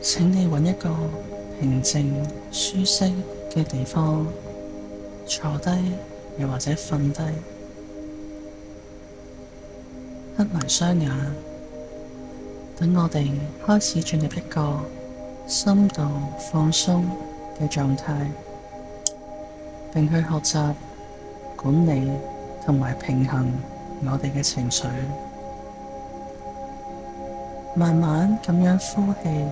請你揾一個平靜、舒適嘅地方坐低，又或者瞓低，合埋雙眼，等我哋開始進入一個深度放鬆嘅狀態，並去學習管理同埋平衡我哋嘅情緒，慢慢咁樣呼氣，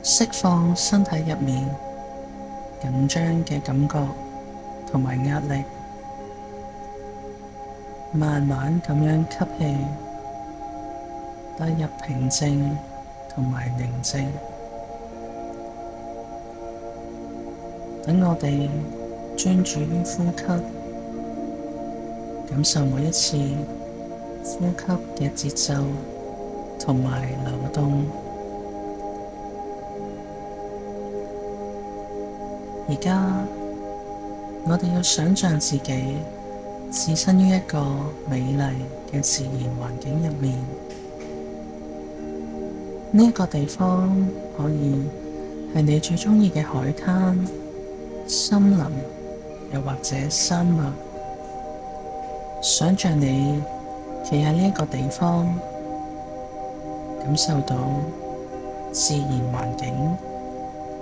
釋放身體入面緊張嘅感覺同埋壓力，慢慢咁樣吸氣，帶入平靜同埋寧靜。等我哋專注於呼吸，感受每一次呼吸嘅節奏同埋流動。而家我哋要想象自己置身於一個美麗嘅自然環境入面，呢一個地方可以係你最鍾意嘅海灘、森林，又或者山脈。想象你企喺呢一個地方，感受到自然環境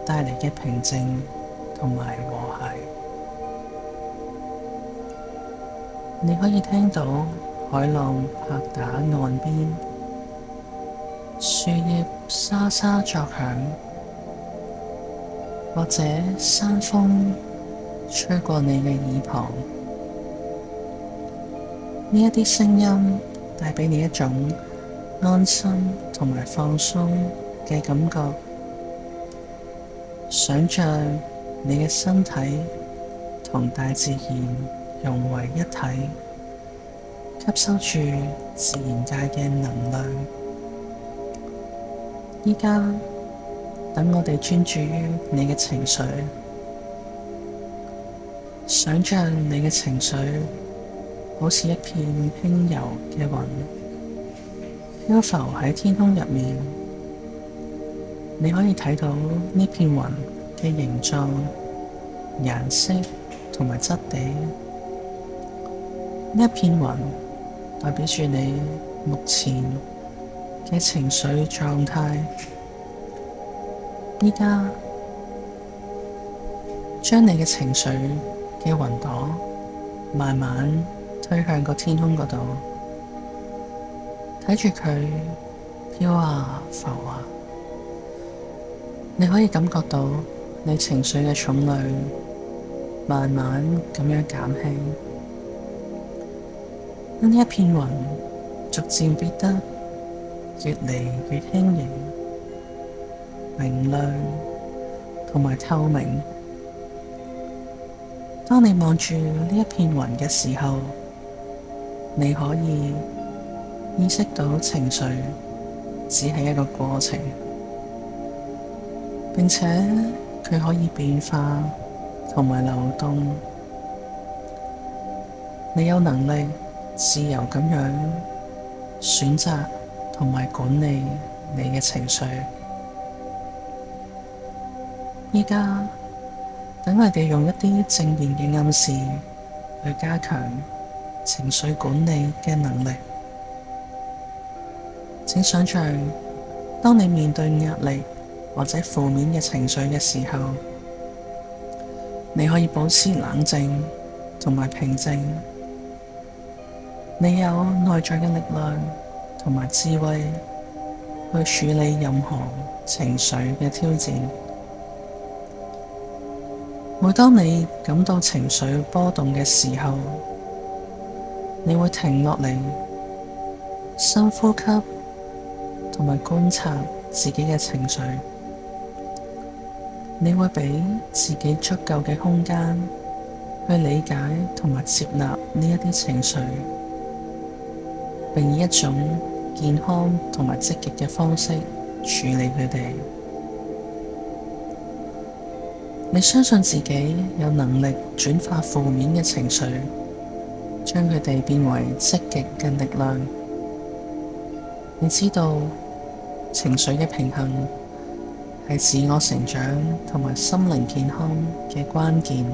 帶嚟嘅平靜同埋和諧。你可以聽到海浪拍打岸邊，樹葉沙沙作響，或者山風吹過你嘅耳旁。呢一啲聲音帶畀你一種安心同埋放鬆嘅感覺。想像你嘅身體同大自然融為一體，吸收住自然界嘅能量。而家等我哋專注於你嘅情緒，想像你嘅情緒好似一片輕柔嘅雲，漂浮喺天空入面。你可以睇到呢片雲嘅形狀、顏色同埋質地。呢一片雲代表住你目前嘅情緒狀態。而家將你嘅情緒嘅雲朵慢慢推向個天空嗰度，睇住佢飄啊浮啊，你可以感覺到你情緒嘅重量慢慢咁樣減輕。呢一片雲逐漸變得越嚟越輕盈、明亮同埋透明。當你望住呢一片雲嘅時候，你可以意識到情緒只係一個過程，並且佢可以變化同埋流動。你有能力自由咁樣選擇同埋管理你嘅情緒。而家等我哋用一啲正面嘅暗示去加強情緒管理嘅能力。請想象，當你面對壓力或者負面嘅情緒嘅時候，你可以保持冷靜同埋平靜。你有內在嘅力量同埋智慧去處理任何情緒嘅挑戰。每當你感到情緒波動嘅時候，你會停落嚟，深呼吸，同埋觀察自己嘅情緒。你會畀自己足夠嘅空間去理解同埋接納呢一啲情緒，並以一種健康同埋積極嘅方式處理佢哋。你相信自己有能力轉化負面嘅情緒，將佢哋變為積極嘅力量。你知道情緒嘅平衡係自我成長同埋心靈健康嘅關鍵。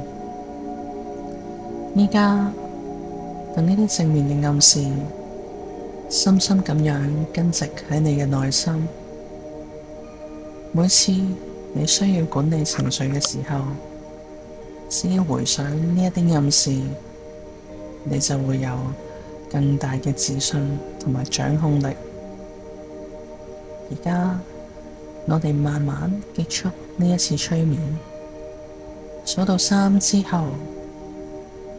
而家，等呢啲正面嘅暗示深深咁樣根植喺你嘅內心。每次你需要管理情緒嘅時候，只要回想呢一啲暗示，你就會有更大嘅自信同埋掌控力。而家，我哋慢慢結束呢一次催眠，數到3之後，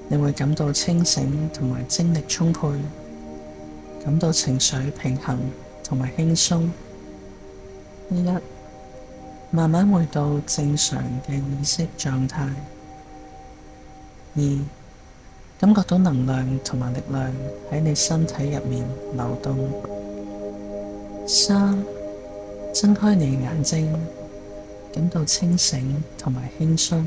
你會感到清醒同埋精力充沛，感到情緒平衡同埋輕鬆。1，慢慢回到正常嘅意識狀態。2，感覺到能量同埋力量喺你身體入面流動。3，睜開你嘅眼睛，感到清醒同埋輕鬆。